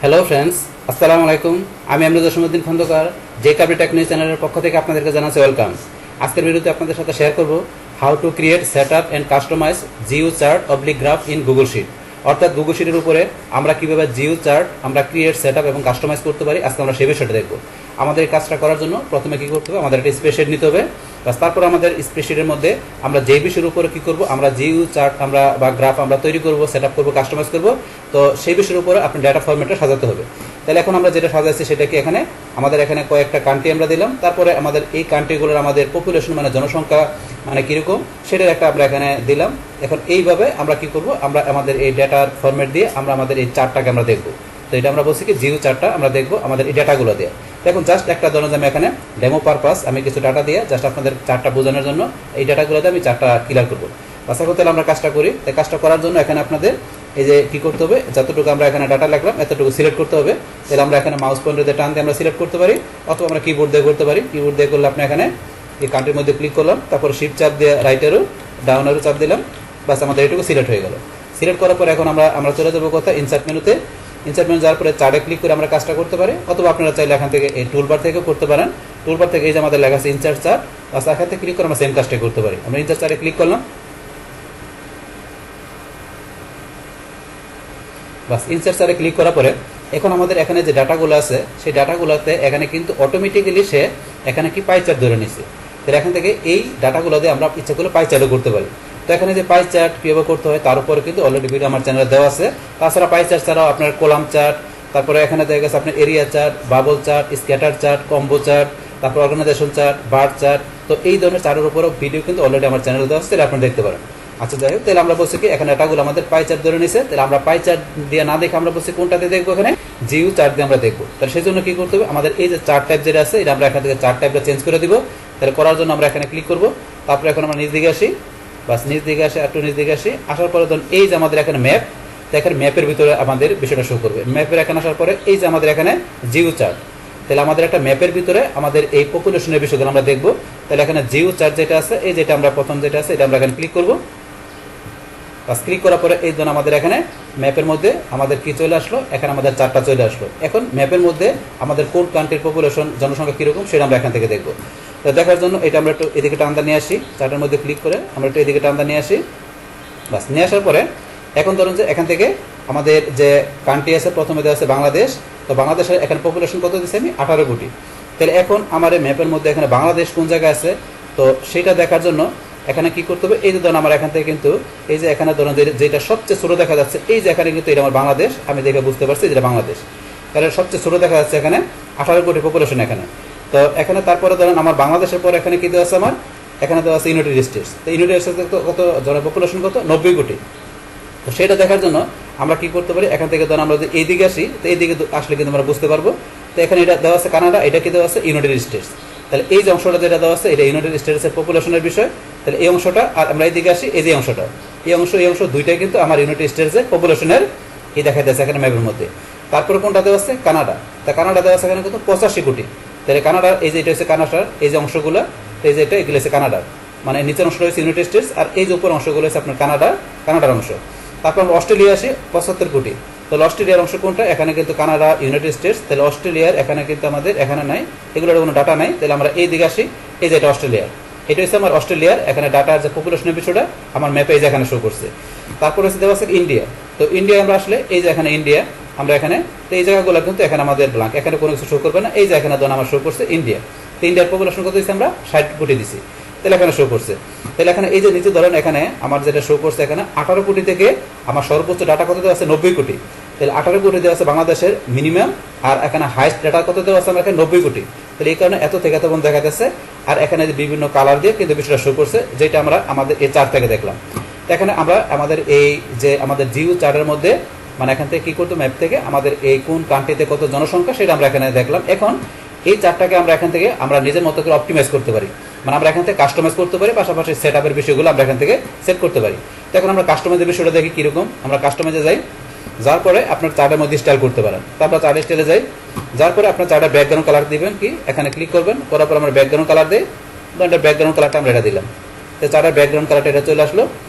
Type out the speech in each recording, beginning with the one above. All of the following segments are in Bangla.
হ্যালো ফ্রেন্ডস, আসসালামু আলাইকুম। আমি জসিমউদ্দিন খন্দকার যে কাবরি টেক নিউজ চ্যানেলের পক্ষ থেকে আপনাদেরকে জানাচ্ছি ওয়েলকাম। আজকের ভিডিওতে আপনাদের সাথে শেয়ার করব how to create set up and customize geo chart oblique graph in Google Sheet. অর্থাৎ গুগল শিটের উপরে আমরা কীভাবে জিও চার্ট আমরা ক্রিয়েট সেট আপ এবং কাস্টমাইজ করতে পারি, আজকে আমরা সেই বিষয়টা দেখব। আমাদের এই কাজটা করার জন্য প্রথমে কী করতে হবে, আমাদের একটা স্প্রেডশিট নিতে হবে। তারপর আমাদের স্প্রেডশিটের মধ্যে আমরা যে বিষয়ের উপরে কী করব, আমরা জিও চার্ট আমরা বা গ্রাফ আমরা তৈরি করব, সেট আপ করবো, কাস্টমাইজ করবো। তো সেই বিষয়ের উপরে আপনি ডাটা ফরম্যাটটা সাজাতে হবে। তাহলে এখন আমরা যেটা সাজাচ্ছি সেটা কি, এখানে আমাদের এখানে কয়েকটা কান্ট্রি আমরা দিলাম। তারপরে আমাদের এই কান্ট্রিগুলোর আমাদের পপুলেশন মানে জনসংখ্যা মানে কীরকম সেটার একটা আমরা এখানে দিলাম। এখন এইভাবে আমরা কি করব, আমরা আমাদের এই ডেটার ফরম্যাট দিয়ে আমরা আমাদের এই চার্টটাকে আমরা দেখব। তো এটা আমরা বলছি কি জিও চার্টটা আমরা দেখব আমাদের এই ডেটাগুলো দিয়ে। এখন জাস্ট একটা ধরুন আমি এখানে ডেমো পারপাস আমি কিছু ডাটা দিয়ে জাস্ট আপনাদের চার্টটা বোঝানোর জন্য এই ডাটাগুলো দিয়ে আমি চার্টটা ক্লিয়ার করবো। আশা করতে আমরা কাজটা করি। এই কাজটা করার জন্য এখানে আপনাদের এই যে কী করতে হবে, যতটুকু আমরা এখানে ডাটা লিখলাম এতটুকু সিলেক্ট করতে হবে। তাহলে আমরা এখানে মাউস পয়েন্টার দিয়ে টান দিয়ে আমরা সিলেক্ট করতে পারি, অথবা আমরা কিবোর্ড দিয়ে করতে পারি। কিবোর্ড দিয়ে করলে আপনি এখানে এই কান্ট্রির মধ্যে ক্লিক করলাম, তারপর শিফট চাপ দিয়ে রাইট অ্যারো ডাউন অ্যারো চাপ দিলাম, বাস আমাদের এটুকু সিলেক্ট হয়ে গেল। সিলেক্ট করার পর এখন আমরা চলে যাবো কোথায়, ইনসার্ট মেনুতে। ইনসার্ট মেনু যাওয়ার পরে চার্টে ক্লিক করে আমরা কাজটা করতে পারি, অথবা আপনারা চাইলে এখান থেকে এই টুলবার থেকেও করতে পারেন। টুলবার থেকে এই যে আমাদের লেখা আছে ইনসার্ট চার্ট, বাস এখান থেকে ক্লিক করে আমরা সেম কাজটাই করতে পারি। আমরা ইনসার্ট চার্টে ক্লিক করলাম, বাস ইনসার্ট চার্টে ক্লিক করার পরে এখন আমাদের এখানে যে ডাটাগুলো আছে সেই ডাটাগুলোতে এখানে কিন্তু অটোমেটিক্যালি সে এখানে কি পাই চার্ট ধরে নিচ্ছে। তাহলে এখান থেকে এই ডাটাগুলো দিয়ে আমরা ইচ্ছা করলে পাই চার্টও করতে পারি। তো এখানে যে পাই চার্ট কীভাবে করতে হয় তার উপরে কিন্তু অলরেডি ভিডিও আমার চ্যানেলে দেওয়া আছে। তাছাড়া পাই চার্ট ছাড়াও আপনার কলাম চার্ট, তারপরে এখানে দেখা গেছে আপনার area chart, bubble chart, scatter chart, combo chart, তারপর অর্গানাইজেশন চার্ট, বার চার্ট, তো এই ধরনের চার্টের উপরেও ভিডিও কিন্তু অলরেডি আমার চ্যানেলে দেওয়া আছে, তাহলে আপনি দেখতে পারেন। আচ্ছা যাই হোক, তাহলে আমরা বলছি কি এখানে ডাটাগুলো আমাদের পাই চার্ট ধরে নিছে। তাহলে আমরা পাই চার্ট দিয়ে না দেখে আমরা বলছি কোনটাতে দেখবো, এখানে জিও চার্ট দিয়ে আমরা দেখবো। তাহলে সেই জন্য কি করতে হবে, আমাদের এই যে চার্ট টাইপ যেটা আছে এটা আমরা এখান থেকে চার্ট টাইপটা চেঞ্জ করে দিব। তাহলে করার জন্য আমরা এখানে ক্লিক করবো, তারপরে এখন আমরা নিচ দিকে আসি, বাস নিচ দিকে আসি, একটু নিচ দিকে আসি। আসার পরে ধরুন এই যে আমাদের এখানে ম্যাপ, এখানে ম্যাপের ভিতরে আমাদের বিষয়টা শো করবে। ম্যাপের এখানে আসার পরে এই যে আমাদের এখানে জিও চার্ট, তাহলে আমাদের একটা ম্যাপের ভিতরে আমাদের এই পপুলেশনের বিষয়গুলো আমরা দেখবো। তাহলে এখানে জিও চার্ট যেটা আছে এই যেটা আমরা প্রথম যেটা আছে এটা আমরা এখানে ক্লিক করবো। বাস ক্লিক করার পরে এই জন্য আমাদের এখানে ম্যাপের মধ্যে আমাদের কি চলে আসলো, এখানে আমাদের চার্টটা চলে আসলো। এখন ম্যাপের মধ্যে আমাদের কোন কান্ট্রির পপুলেশন জনসংখ্যা কীরকম সেটা আমরা এখান থেকে দেখবো। তো দেখার জন্য এটা আমরা একটু এদিকে টান্দা নিয়ে আসি, চার্টের মধ্যে ক্লিক করে আমরা একটু এদিকে টান্দা নিয়ে আসি। বাস নিয়ে আসার পরে এখন ধরুন যে এখান থেকে আমাদের যে কান্ট্রি আছে প্রথমে দেওয়া আছে বাংলাদেশ। তো বাংলাদেশের এখানে পপুলেশন কত দিচ্ছি আমি, 18 কোটি। তাহলে এখন আমার এই ম্যাপের মধ্যে এখানে বাংলাদেশ কোন জায়গায় আছে, তো সেটা দেখার জন্য এখানে কি করতে হবে, এই যে ধরুন আমার এখান থেকে কিন্তু এই যে এখানে ধরুন যেটা সবচেয়ে ছোটো দেখা যাচ্ছে এই যে এখানে কিন্তু এটা আমার বাংলাদেশ, আমি দেখে বুঝতে পারছি যেটা বাংলাদেশ। তাহলে সবচেয়ে ছোটো দেখা যাচ্ছে এখানে 18 কোটি পপুলেশন এখানে। তো এখানে তারপরে ধরেন আমার বাংলাদেশের পর এখানে কি দেওয়া আছে, আমার এখানে দেওয়া আছে ইউনাইটেড স্টেটস। তো ইউনাইটেড স্টেটস কত জন পপুলেশন কত, 90 কোটি। তো সেটা দেখার জন্য আমরা কি করতে পারি, এখান থেকে ধরুন আমরা যদি এইদিকে আসি, তো এইদিকে আসলে কিন্তু আমরা বুঝতে পারবো। তো এখানে এটা দেওয়া আছে কানাডা, এটা কি দেওয়া আছে ইউনাইটেড স্টেটস। তাহলে এই যে অংশটা যেটা দেওয়া আছে এটা ইউনাইটেড স্টেটসের পপুলেশনের বিষয়। তাহলে এই অংশটা, আর আমরা এইদিকে আসি, এই যে অংশটা, এই অংশ দুইটাই কিন্তু আমার ইউনাইটেড স্টেটসের পপুলেশনের এই দেখা যাচ্ছে এখানে ম্যাপের মধ্যে। তারপরে কোনটা দেওয়া আছে, কানাডা। তা কানাডা দেওয়া আছে এখানে কিন্তু 85 কোটি। তাহলে কানাডার এই যে এটা হচ্ছে কানাডার এই যে অংশগুলো, এই যে এটা এগুলো হচ্ছে কানাডার, মানে নিচের অংশটা হচ্ছে ইউনাইটেড স্টেটস, আর এই যে উপর অংশগুলো হচ্ছে আপনার কানাডার অংশ। তারপর আমরা অস্ট্রেলিয়া আসি 75 কোটি। তাহলে অস্ট্রেলিয়ার অংশ কোনটা, এখানে কিন্তু কানাডা, ইউনাইটেড স্টেটস। তাহলে অস্ট্রেলিয়ার এখানে কিন্তু আমাদের এখানে নাই, এগুলোর কোনো ডাটা নাই। তাহলে আমরা এই দিকে আসি, এই যে এটা অস্ট্রেলিয়ার, এটা হচ্ছে আমার অস্ট্রেলিয়ার এখানে ডাটার যে পপুলেশনের বিষয়টা আমার ম্যাপে এই যে এখানে শো করছে। তারপর হচ্ছে দেওয়া আছে ইন্ডিয়া। তো ইন্ডিয়া আমরা আসলে এই যে এখানে ইন্ডিয়া, আমরা এখানে তো এই জায়গাগুলো কিন্তু এখানে আমাদের ব্ল্যাঙ্ক, এখানে কোনো কিছু শো করবে না। এই যে এখানে ধরুন আমার শো করছে ইন্ডিয়া। তো ইন্ডিয়ার পপুলেশন কত দিচ্ছি আমরা, 60 কোটি দিছি। তাহলে এখানে শো করছে। তাহলে এখানে এই যে নিচে ধরেন এখানে আমার যেটা শো করছে এখানে 18 কোটি থেকে আমার সর্বোচ্চ ডাটা কত দেওয়া আছে, 90 কোটি। তাহলে 18 কোটি দেওয়া আছে বাংলাদেশের মিনিমাম, আর এখানে হাইস্ট ডাটা কত দেওয়া আছে আমার এখানে 90 কোটি। তাহলে এই কারণে এত থেকে এত পর্যন্ত দেখা যাচ্ছে। আর এখানে যে বিভিন্ন কালার দিয়ে কিন্তু বিষয়টা শো করছে, যেটা আমরা আমাদের এই চার্ট থেকে দেখলাম। এখানে আমরা আমাদের এই যে আমাদের জিও চার্টের মধ্যে মানে এখান থেকে কি করতো, ম্যাপ থেকে আমাদের এই কোন কান্ট্রিতে কত জনসংখ্যা সেটা আমরা এখানে দেখলাম। এখন এই চার্টটাকে আমরা এখান থেকে আমরা নিজের মতো করে অপটিমাইজ করতে পারি, মানে আমরা এখান থেকে কাস্টমাইজ করতে পারি, পাশাপাশি সেট আপের বিষয়গুলো আমরা এখান থেকে সেট করতে পারি। তো এখন আমরা কাস্টমাইজের বিষয়টা দেখি কীরকম। আমরা কাস্টমাইজে যাই, যার পরে আপনার চার্টের মধ্যে স্টাইল করতে পারেন। তারপর চার্টের স্টাইলে যাই, যার পরে আপনার চার্টের ব্যাকগ্রাউন্ড কালার দিবেন কি, এখানে ক্লিক করবেন, করার পর আমরা ব্যাকগ্রাউন্ড কালার দিই, ব্যাকগ্রাউন্ড কালারটা আমরা এটা দিলাম। তো চার্টের ব্যাকগ্রাউন্ড কালারটা এটা চলে আসলো।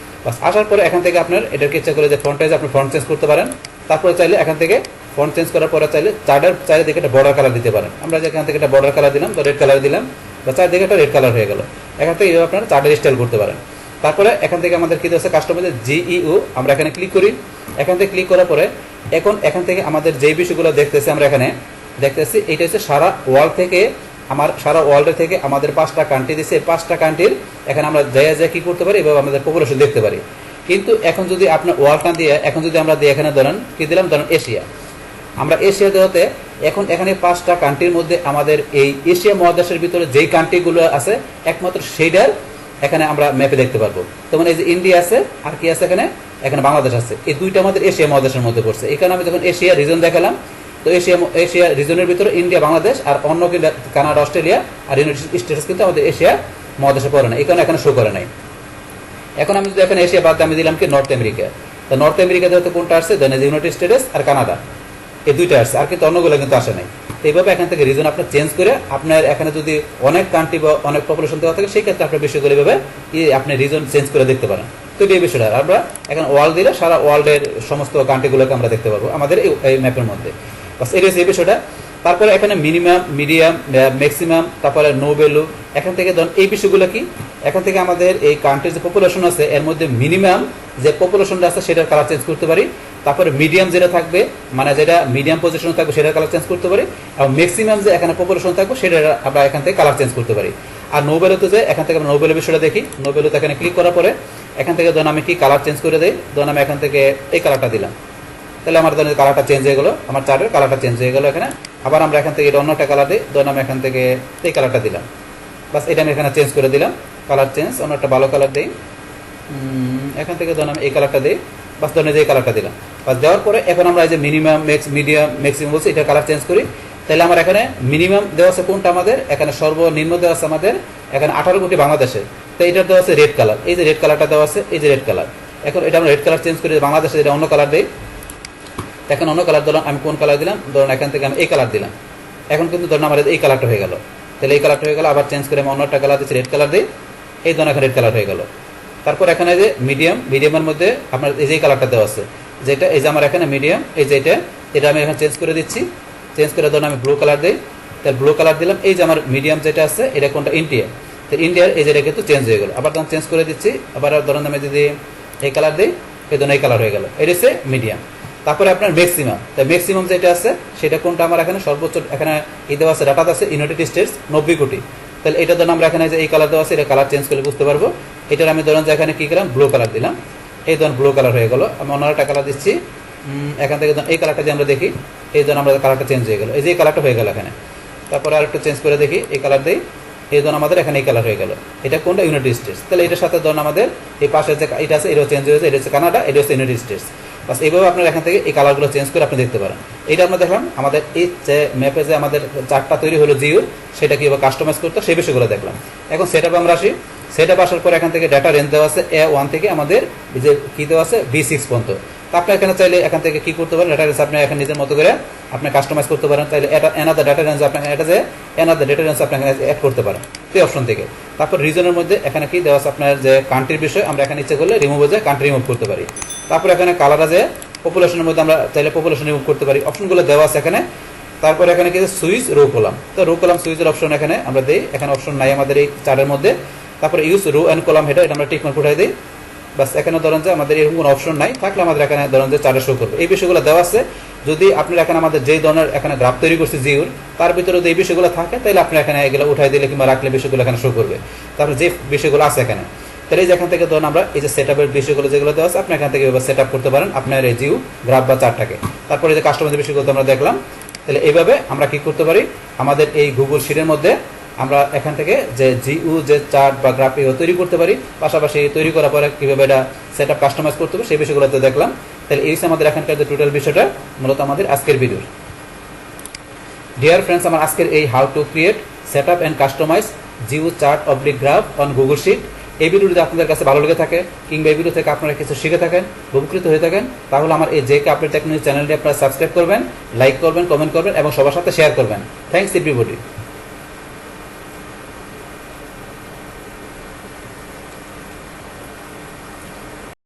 বাস আসার পরে এখান থেকে আপনার এটাকে ইচ্ছা করে যে ফন্ট সাইজ আপনি ফন্ট চেঞ্জ করতে পারেন। তারপরে চাইলে এখান থেকে ফন্ট চেঞ্জ করার পরে চাইলে চারিদিকে একটা বর্ডার কালার দিতে পারেন। আমরা যেখান থেকে একটা বর্ডার কালার দিলাম, তো রেড কালার দিলাম, বা চারিদিকে একটা রেড কালার হয়ে গেল। এখান থেকে এইভাবে আপনারা চার্টের স্টাইল করতে পারেন। তারপরে এখান থেকে আমাদের কী আছে কাস্টমাইজের জিইউ, আমরা এখানে ক্লিক করি। এখান থেকে ক্লিক করার পরে এখান থেকে আমাদের যেই বিষয়গুলো দেখতেছি আমরা এখানে দেখতেছি, এইটা হচ্ছে সারা ওয়ার্ল্ড থেকে, সারা ওয়ার্ল্ডের থেকে আমাদের 5টা কান্ট্রি দিচ্ছে। এই 5টা কান্ট্রির এখানে আমরা যাই কী করতে পারি, এভাবে আমাদের পপুলেশন দেখতে পারি। কিন্তু এখন যদি আপনার ওয়ার্ল্ডটা দিয়ে এখন যদি আমরা দিই, এখানে ধরেন কী দিলাম, ধরেন এশিয়া। আমরা এশিয়া দেওয়াতে এখানে 5টা কান্ট্রির মধ্যে আমাদের এই এশিয়া মহাদেশের ভিতরে যেই কান্ট্রিগুলো আছে একমাত্র সেইটার এখানে আমরা ম্যাপে দেখতে পারবো। যেমন এই যে ইন্ডিয়া আছে, আর কি আছে এখানে বাংলাদেশ আছে। এই দুইটা আমাদের এশিয়া মহাদেশের মধ্যে পড়ছে। এখানে আমি যখন এশিয়া রিজন দেখালাম, তো এশিয়া রিজনের ভিতরে ইন্ডিয়া, বাংলাদেশ আর অন্য কানাডা, অস্ট্রেলিয়া আর ইউনাইটেড স্টেটস কিন্তু আমাদের এশিয়া মহাদেশে পড়ে না, এখানে শো করে নাই। এখন আমি যদি এখানে এশিয়া বাদ আমি দিলাম কি নর্থ আমেরিকা, তো নর্থ আমেরিকা যেহেতু কোনটা আসছে, ইউনাইটেড স্টেটস আর কানাডা, এই দুইটা আসছে, আর কিন্তু অন্যগুলো কিন্তু আসে নাই। তো এইভাবে এখান থেকে রিজন আপনার চেঞ্জ করে আপনার এখানে যদি অনেক কান্ট্রি বা অনেক পপুলেশন দেওয়া থাকে, সেই ক্ষেত্রে আপনার বিষয়গুলো এইভাবে আপনি রিজন চেঞ্জ করে দেখতে পারেন। তো এই বিষয়টা আমরা এখন ওয়ার্ল্ড দিলে সারা ওয়ার্ল্ডের সমস্ত কান্ট্রিগুলোকে আমরা দেখতে পারবো আমাদের এই ম্যাপের মধ্যে। বাস এই এই বিষয়টা। তারপরে এখানে মিনিমাম, মিডিয়াম, ম্যাক্সিমাম, তারপরে নো ভ্যালু। এখান থেকে ধরুন এই বিষয়গুলো কি, এখান থেকে আমাদের এই কান্ট্রির যে পপুলেশন আছে এর মধ্যে মিনিমাম যে পপুলেশনটা আছে সেটার কালার চেঞ্জ করতে পারি। তারপরে মিডিয়াম যেটা থাকবে, মানে যেটা মিডিয়াম পজিশন থাকবে সেটার কালার চেঞ্জ করতে পারি। এবং ম্যাক্সিমাম যে এখানে পপুলেশন থাকবে সেটার আমরা এখান থেকে কালার চেঞ্জ করতে পারি। আর নো ভ্যালুতে যে এখান থেকে আমরা নো ভ্যালু বিষয়টা দেখি, নো ভ্যালুতে এখানে ক্লিক করার পরে এখান থেকে ধরুন আমি কি কালার চেঞ্জ করে দিই, ধরুন আমি এখান থেকে এই কালারটা দিলাম, তাহলে আমার ধরুন কালারটা চেঞ্জ হয়ে গেলো, আমার চার্টের কালারটা চেঞ্জ হয়ে গেলো এখানে। আবার আমরা এখান থেকে এটা অন্য একটা কালার দিই, ধরুন আমি এখান থেকে এই কালারটা দিলাম, বাস এটা আমি এখানে চেঞ্জ করে দিলাম, কালার চেঞ্জ, অন্য একটা ভালো কালার দিই, এখান থেকে ধরুন আমি এই কালারটা দিই, বাস ধরুন এই কালারটা দিলাম। বাস দেওয়ার পরে এখন আমরা এই যে মিনিমাম, মিডিয়াম, ম্যাক্সিমাম বলছি, এটা কালার চেঞ্জ করি। তাহলে আমার এখানে মিনিমাম দেওয়া আছে কোনটা, আমাদের এখানে সর্বনিম্ন দেওয়া আছে আমাদের এখানে 18 কোটি বাংলাদেশের। তো এটা দেওয়া আছে রেড কালার, এই যে রেড কালারটা দেওয়া আছে, এই যে রেড কালার। এখন এটা আমরা রেড কালার চেঞ্জ করি, বাংলাদেশে এটা অন্য কালার দিই। এখন অন্য কালার ধরুন আমি কোন কালার দিলাম, ধরুন এখান থেকে আমি এই কালার দিলাম। এখন কিন্তু ধরুন আমার এই কালারটা হয়ে গেল, তাহলে এই কালারটা হয়ে গেল। আবার চেঞ্জ করে আমি অন্য একটা কালার দিচ্ছি, রেড কালার দিই, এই ধরুন এখানে রেড কালার হয়ে গেল। তারপর এখানে যে মিডিয়ামের মধ্যে আপনার এই যে কালারটা দেওয়া আছে, যেটা এই যে আমার এখানে মিডিয়াম, এই যে এটা আমি এখানে চেঞ্জ করে দিচ্ছি। চেঞ্জ করে ধরুন আমি ব্লু কালার দিই, তাহলে ব্লু কালার দিলাম। এই যে আমার মিডিয়াম যেটা আছে এটা কোনটা, ইন্ডিয়া, তো ইন্ডিয়ার এই যেটা কিন্তু চেঞ্জ হয়ে গেল। আবার তখন চেঞ্জ করে দিচ্ছি, আবার ধরুন আমি যদি এই কালার দিই, এই ধরুন এই কালার হয়ে গেল, এটা হচ্ছে মিডিয়াম। তারপরে আপনার ম্যাক্সিমাম, তো ম্যাক্সিমাম যেটা আছে সেটা কোনটা, আমার এখানে সর্বোচ্চ এখানে এই দেওয়া আছে, ডাটা আছে ইউনাইটেড স্টেটস 90 কোটি। তাহলে এটা ধরুন আমরা এখানে যে এই কালার দেওয়া আছে, এটা কালার চেঞ্জ করে বুঝতে পারবো। এটার আমি ধরুন যে এখানে কী করলাম, ব্লু কালার দিলাম, এই ধরুন ব্লু কালার হয়ে গেল। আমি অন্য একটা কালার দিচ্ছি, এখান থেকে ধরুন এই কালারটা যে আমরা দেখি, এই ধরুন আমরা কালারটা চেঞ্জ হয়ে গেল, এই যে কালারটা হয়ে গেল এখানে। তারপরে আরেকটু চেঞ্জ করে দেখি, এই কালার দিই, এই ধরুন আমাদের এখানে এই কালার হয়ে গেল। এটা কোনটা, ইউনাইটেড স্টেটস। তাহলে এটার সাথে ধরুন আমাদের এই পাশে যে এটা আছে এটাও চেঞ্জ হয়েছে, এটা হচ্ছে কানাডা, এটা হচ্ছে ইউনাইটেড স্টেটস। বাস এইভাবে আপনারা এখান থেকে এই কালারগুলো চেঞ্জ করে আপনি দেখতে পারেন। এইটা আমরা দেখলাম আমাদের এই যে ম্যাপে যে আমাদের চার্টটা তৈরি হলো জিওর, সেটা কীভাবে কাস্টমাইজ করতে সেই বিষয়গুলো দেখলাম। এখন সেটআপে আমরা আসি। সেটআপ আসার পর এখান থেকে ডাটা রেঞ্জ দেওয়া আছে A1 থেকে আমাদের যে কী দেওয়া আছে B6 পর্যন্ত। তো আপনি এখানে চাইলে এখান থেকে কী করতে পারেন, ডাটা রেঞ্জ আপনি এখন নিজের মতো করে আপনি কাস্টমাইজ করতে পারেন। চাইলে এটা এনাদার ডাটা রেঞ্জ আপনাকে এটা যে এনাদার ডাটা রেঞ্জ আপনি এখানে অ্যাড করতে পারেন এই অপশন থেকে। তারপর রিজনের মধ্যে এখানে কি দেওয়া আছে, আপনার যে কান্ট্রির বিষয় আমরা এখানে ইচ্ছে করলে রিমুভ যে কান্ট্রি রিমুভ করতে পারি। তারপর এখানে কালার আছে, পপুলেশনের মধ্যে আমরা চাইলে পপুলেশন রিমুভ করতে পারি, অপশনগুলো দেওয়া আছে এখানে। তারপর এখানে কি সুইচ রো কলাম, তো রো কলাম সুইচের অপশন এখানে আমরা দিই, এখানে অপশন নাই আমাদের এই চার্টের মধ্যে। তারপরে use rho and column header, এটা আমরা টিক মার্ক উঠাই দিই। বাস এখানে ধরেন যে আমাদের এরকম কোনো অপশন নাই, থাকলে আমাদের এখানে ধরেন যে চার্টে শো করবে। এই বিষয়গুলো দেওয়া আছে। যদি আপনার এখানে আমাদের যেই ধরনের এখানে গ্রাফ তৈরি করছে জিওর, তার ভিতরে যদি এই বিষয়গুলো থাকে তাহলে আপনি এখানে এগুলো উঠাই দিলে কিংবা রাখলে বিষয়গুলো এখানে শো করবে। তারপরে যে বিষয়গুলো আছে এখানে, তাহলে এই যে এখান থেকে ধরুন আমরা এই যে সেটআপের বিষয়গুলো যেগুলো দেওয়া আছে আপনি এখান থেকে সেট আপ করতে পারেন আপনার এই জিও গ্রাফ বা চার্টটাকে। তারপরে যে কাস্টমাইজের বিষয়গুলো আমরা দেখলাম। তাহলে এইভাবে আমরা কি করতে পারি, আমাদের এই গুগল শিটের মধ্যে আমরা এখান থেকে যে জিও যে চার্ট বা গ্রাফ তৈরি করতে পারি, পাশাপাশি তৈরি করার পরে কীভাবে এটা সেট আপ কাস্টমাইজ করতে হবে সেই বিষয়গুলোতে দেখলাম। তাহলে এই আমাদের এখানকার যে টোটাল বিষয়টা মূলত আমাদের আজকের ভিডিওর। ডিয়ার ফ্রেন্ডস, আমার আজকের এই how to create set up and customize geo chart oblique graph on Google Sheet, এই ভিডিও যদি আপনাদের কাছে ভালো লেগে থাকে কিংবা এই ভিডিও থেকে আপনারা কিছু শিখে থাকেন, উপকৃত হয়ে থাকেন, তাহলে আমার এই জেকে আপডেট টেকনোলজি চ্যানেলটি আপনারা সাবস্ক্রাইব করবেন, লাইক করবেন, কমেন্ট করবেন এবং সবার সাথে শেয়ার করবেন। Thanks everybody.